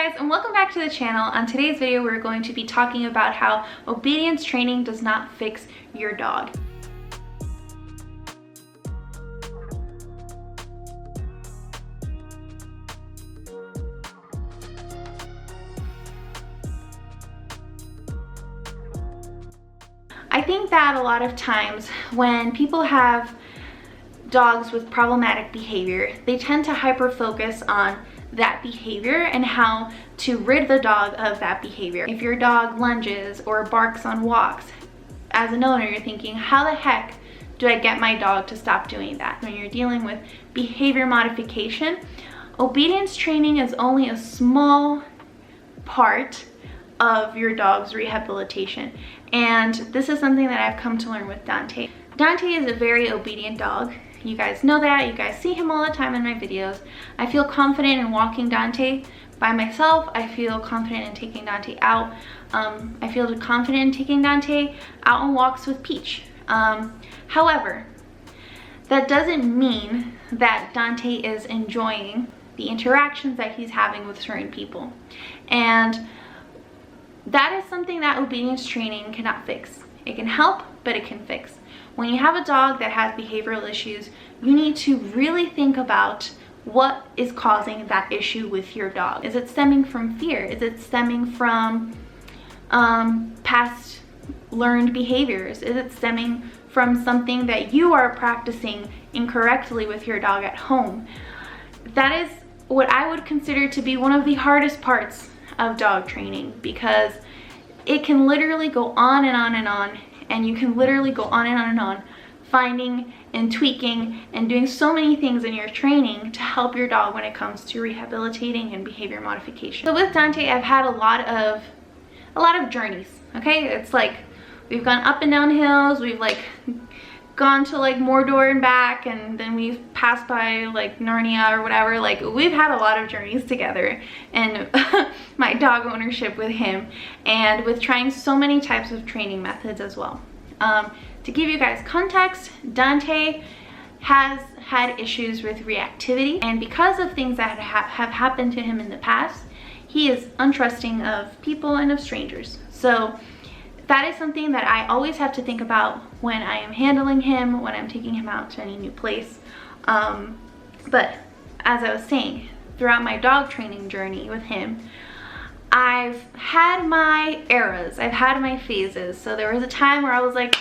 guys, and welcome back to the channel. On today's video, we're going to be talking about how obedience training does not fix your dog. I think that a lot of times when people have dogs with problematic behavior, they tend to hyper-focus on that behavior and how to rid the dog of that behavior. If your dog lunges or barks on walks, as an owner, you're thinking, how the heck do I get my dog to stop doing that? When you're dealing with behavior modification, obedience training is only a small part of your dog's rehabilitation. And this is something that I've come to learn with Dante. Dante is a very obedient dog. You guys know that. You guys see him all the time in my videos. I feel confident in walking Dante by myself. I feel confident in taking Dante out. I feel confident in taking Dante out on walks with Peach. However, that doesn't mean that Dante is enjoying the interactions that he's having with certain people. And that is something that obedience training cannot fix. It can help, but it can fix. When you have a dog that has behavioral issues, you need to really think about what is causing that issue with your dog. Is it stemming from fear? Is it stemming from past learned behaviors? Is it stemming from something that you are practicing incorrectly with your dog at home? That is what I would consider to be one of the hardest parts of dog training, because it can literally go on and on and on, and you can literally go on and on and on finding and tweaking and doing so many things in your training to help your dog when it comes to rehabilitating and behavior modification. So with Dante, I've had a lot of journeys, okay? It's like we've gone up and down hills, we've like gone to like Mordor and back, and then we've passed by like Narnia or whatever. Like, we've had a lot of journeys together, and my dog ownership with him, and with trying so many types of training methods as well. To give you guys context, Dante has had issues with reactivity, and because of things that have happened to him in the past, he is untrusting of people and of strangers. So that is something that I always have to think about when I am handling him, when I'm taking him out to any new place. But as I was saying, throughout my dog training journey with him, I've had my eras, I've had my phases. So there was a time where I was like,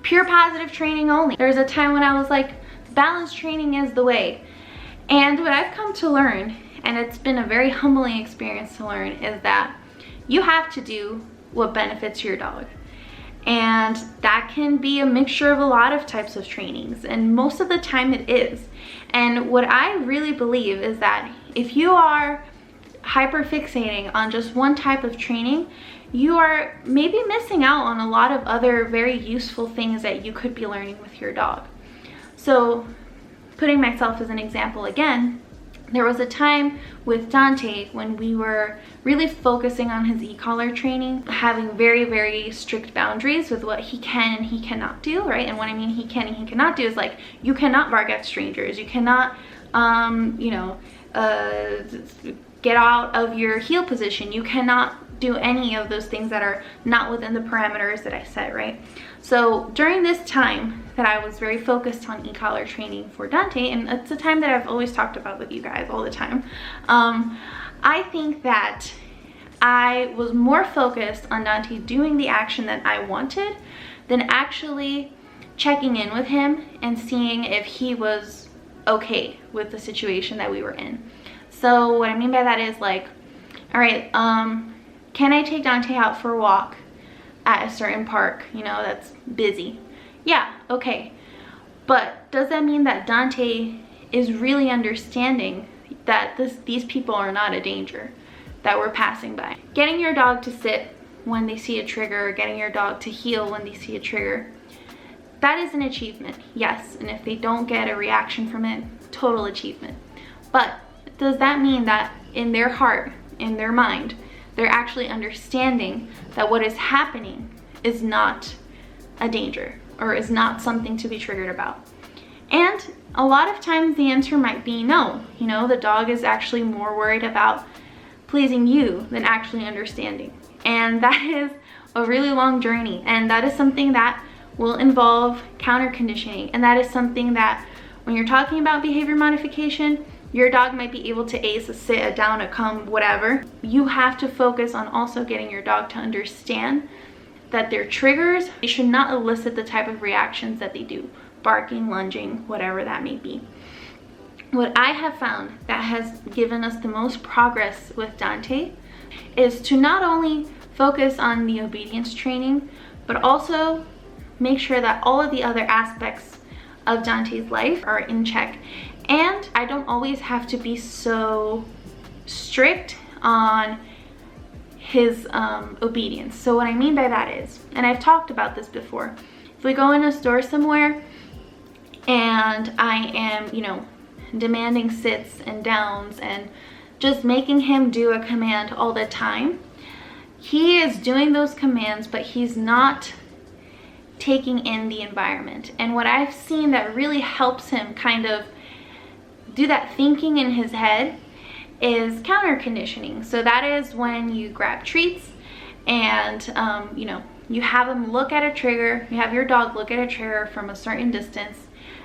pure positive training only. There was a time when I was like, balance training is the way. And what I've come to learn, and it's been a very humbling experience to learn, is that you have to do what benefits your dog. And that can be a mixture of a lot of types of trainings, and most of the time it is. And what I really believe is that if you are hyper fixating on just one type of training, you are maybe missing out on a lot of other very useful things that you could be learning with your dog. So putting myself as an example again, there was a time with Dante when we were really focusing on his e-collar training, having very, very strict boundaries with what he can and he cannot do, right? And what I mean he can and he cannot do is like, you cannot bark at strangers, you cannot, get out of your heel position, you cannot do any of those things that are not within the parameters that I set, right? So during this time that I was very focused on e-collar training for Dante, and it's a time that I've always talked about with you guys all the time, I think that I was more focused on Dante doing the action that I wanted than actually checking in with him and seeing if he was okay with the situation that we were in. So what I mean by that is like, all right, can I take Dante out for a walk at a certain park, you know, that's busy? Yeah, okay. But does that mean that Dante is really understanding that these people are not a danger that we're passing by? Getting your dog to sit when they see a trigger, getting your dog to heel when they see a trigger, that is an achievement, yes. And if they don't get a reaction from it, total achievement. But does that mean that in their heart, in their mind, they're actually understanding that what is happening is not a danger or is not something to be triggered about? And a lot of times the answer might be no. You know, the dog is actually more worried about pleasing you than actually understanding. And that is a really long journey, and that is something that will involve counter conditioning. And that is something that when you're talking about behavior modification, your dog might be able to ace a sit, a down, a come, whatever. You have to focus on also getting your dog to understand that their triggers, they should not elicit the type of reactions that they do, barking, lunging, whatever that may be. What I have found that has given us the most progress with Dante is to not only focus on the obedience training, but also make sure that all of the other aspects of Dante's life are in check. And I don't always have to be so strict on his obedience. So what I mean by that is, and I've talked about this before, if we go in a store somewhere and I am, you know, demanding sits and downs and just making him do a command all the time, he is doing those commands, but he's not taking in the environment. And what I've seen that really helps him kind of do that thinking in his head is counter conditioning. So that is when you grab treats and you know, you have them look at a trigger, you have your dog look at a trigger from a certain distance,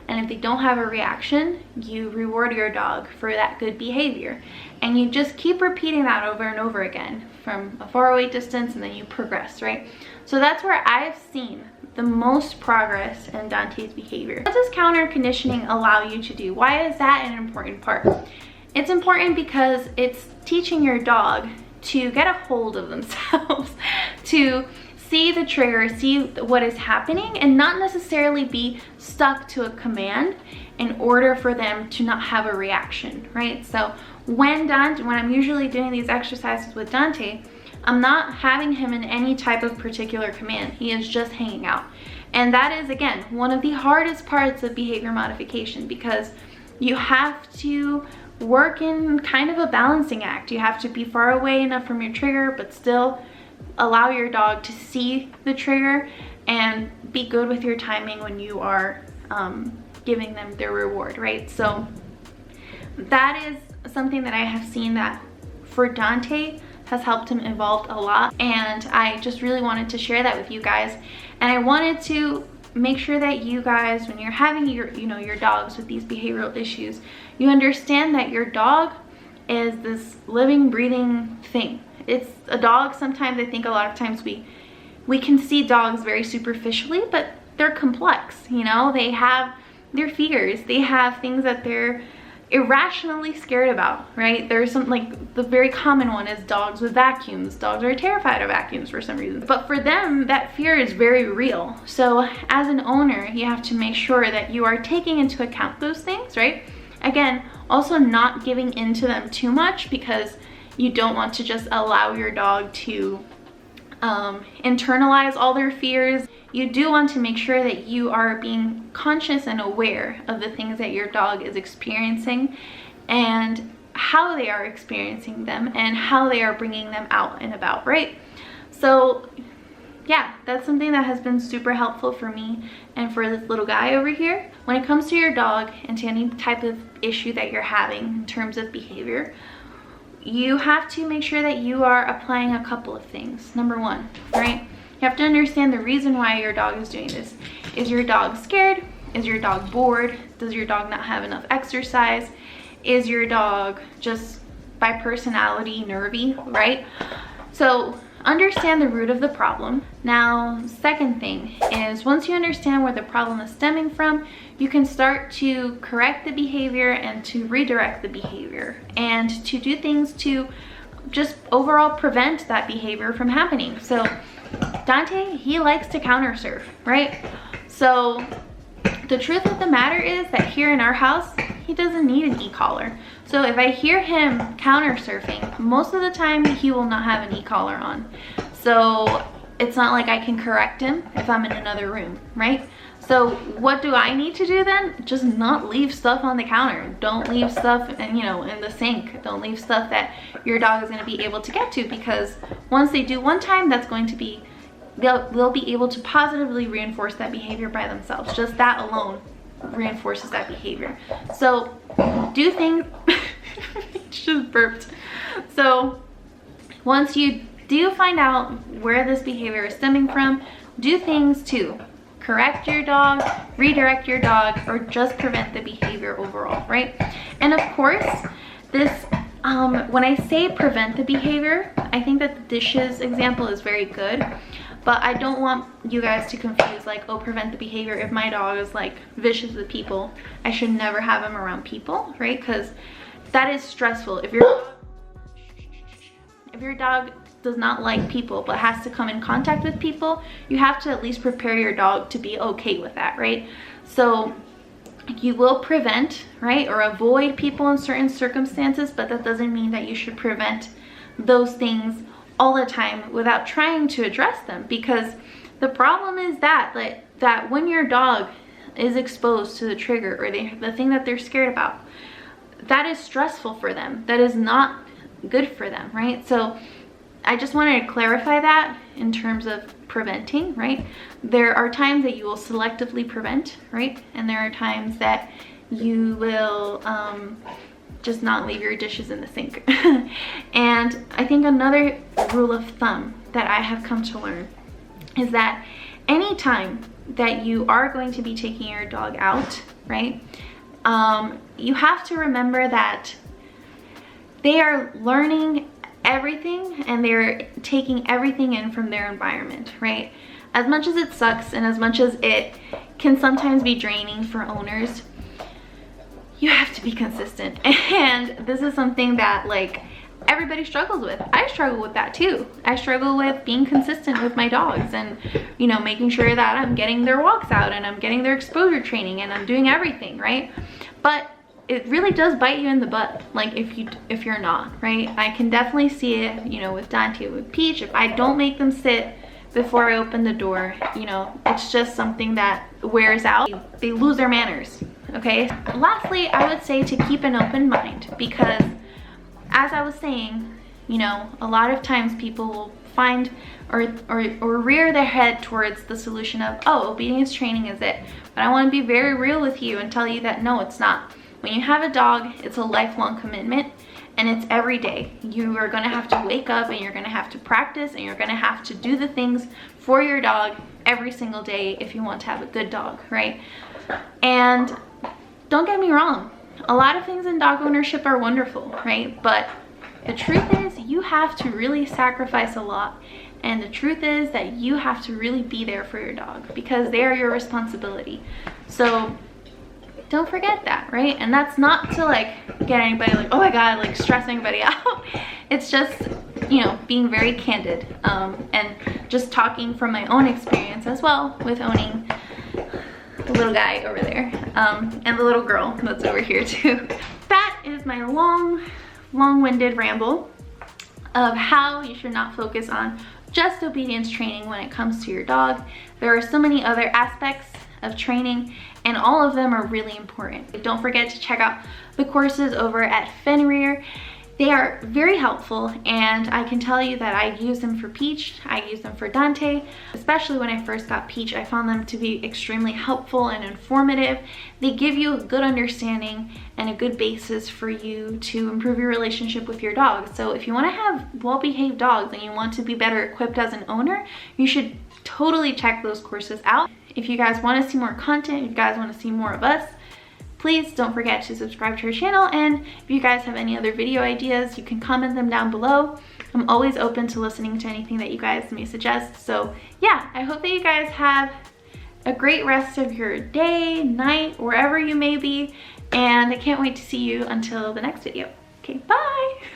and if they don't have a reaction, you reward your dog for that good behavior. And you just keep repeating that over and over again from a far away distance, and then you progress, right? So that's where I've seen the most progress in Dante's behavior. What does counter conditioning allow you to do? Why is that an important part? It's important because it's teaching your dog to get a hold of themselves, to see the trigger, see what is happening, and not necessarily be stuck to a command in order for them to not have a reaction, right? So when I'm usually doing these exercises with Dante, I'm not having him in any type of particular command. He is just hanging out. And that is, again, one of the hardest parts of behavior modification, because you have to work in kind of a balancing act. You have to be far away enough from your trigger, but still allow your dog to see the trigger and be good with your timing when you are giving them their reward, right? So that is something that I have seen that for Dante has helped him evolve a lot, and I just really wanted to share that with you guys. And I wanted to make sure that you guys, when you're having your dogs with these behavioral issues, you understand that your dog is this living, breathing thing. It's a dog. Sometimes I think a lot of times we can see dogs very superficially, but they're complex, you know? They have their fears, they have things that they're irrationally scared about, right? There's some, like, the very common one is dogs with vacuums. Dogs are terrified of vacuums for some reason, but for them that fear is very real. So as an owner, you have to make sure that you are taking into account those things, right? Again, also not giving into them too much, because you don't want to just allow your dog to internalize all their fears. You do want to make sure that you are being conscious and aware of the things that your dog is experiencing and how they are experiencing them and how they are bringing them out and about, right? So yeah, that's something that has been super helpful for me and for this little guy over here. When it comes to your dog and to any type of issue that you're having in terms of behavior, you have to make sure that you are applying a couple of things. Number one, right? You have to understand the reason why your dog is doing this. Is your dog scared? Is your dog bored? Does your dog not have enough exercise? Is your dog just by personality nervy, right? So understand the root of the problem. Now, second thing is, once you understand where the problem is stemming from, you can start to correct the behavior and to redirect the behavior and to do things to just overall prevent that behavior from happening. So Dante, he likes to counter surf, right? So the truth of the matter is that here in our house, he doesn't need an e-collar. So if I hear him counter surfing, most of the time he will not have an e-collar on. So it's not like I can correct him if I'm in another room, right? So what do I need to do then? Just not leave stuff on the counter. Don't leave stuff in the sink. Don't leave stuff that your dog is going to be able to get to, because once they do one time, that's going to be, they'll be able to positively reinforce that behavior by themselves. Just that alone reinforces that behavior. So do things, just burped. So Once you do find out where this behavior is stemming from, do things to correct your dog, redirect your dog, or just prevent the behavior overall, right? And of course, this, when I say prevent the behavior, I think that the dishes example is very good, but I don't want you guys to confuse like, oh, prevent the behavior. If my dog is like vicious with people, I should never have him around people, right? Because that is stressful. If your dog does not like people but has to come in contact with people, you have to at least prepare your dog to be okay with that, right? So you will prevent, right, or avoid people in certain circumstances, but that doesn't mean that you should prevent those things all the time without trying to address them, because the problem is that when your dog is exposed to the trigger or the thing that they're scared about, that is stressful for them. That is not good for them, right? So I just wanted to clarify that in terms of preventing, right? There are times that you will selectively prevent, right? And there are times that you will just not leave your dishes in the sink. And I think another rule of thumb that I have come to learn is that anytime that you are going to be taking your dog out, right? You have to remember that they are learning everything and they're taking everything in from their environment, right? As much as it sucks and as much as it can sometimes be draining for owners, you have to be consistent. And this is something that like everybody struggles with. I struggle with that too. I struggle with being consistent with my dogs and, you know, making sure that I'm getting their walks out and I'm getting their exposure training and I'm doing everything, right? But it really does bite you in the butt, like if you're not, right? I can definitely see it, you know, with Dante, with Peach. If I don't make them sit before I open the door, you know, it's just something that wears out. They lose their manners, okay? Lastly, I would say to keep an open mind, because as I was saying, you know, a lot of times people will find or rear their head towards the solution of, oh, obedience training is it. But I want to be very real with you and tell you that no, it's not. When you have a dog, it's a lifelong commitment and it's every day. You are gonna have to wake up and you're gonna have to practice and you're gonna have to do the things for your dog every single day if you want to have a good dog, right? And don't get me wrong, a lot of things in dog ownership are wonderful, right? But the truth is you have to really sacrifice a lot. And the truth is that you have to really be there for your dog because they are your responsibility. So don't forget that, right? And that's not to like get anybody like, oh my God, like stress anybody out. It's just, you know, being very candid and just talking from my own experience as well with owning the little guy over there and the little girl that's over here too. That is my long-winded ramble of how you should not focus on just obedience training when it comes to your dog. There are so many other aspects of training and all of them are really important. Don't forget to check out the courses over at Fenrir. They are very helpful and I can tell you that I use them for Peach, I use them for Dante. Especially when I first got Peach, I found them to be extremely helpful and informative. They give you a good understanding and a good basis for you to improve your relationship with your dog. So if you want to have well-behaved dogs and you want to be better equipped as an owner, you should totally check those courses out. If you guys want to see more content, if you guys want to see more of us, please don't forget to subscribe to our channel, and if you guys have any other video ideas, you can comment them down below. I'm always open to listening to anything that you guys may suggest. So yeah, I hope that you guys have a great rest of your day, night, wherever you may be, and I can't wait to see you until the next video. Okay, bye!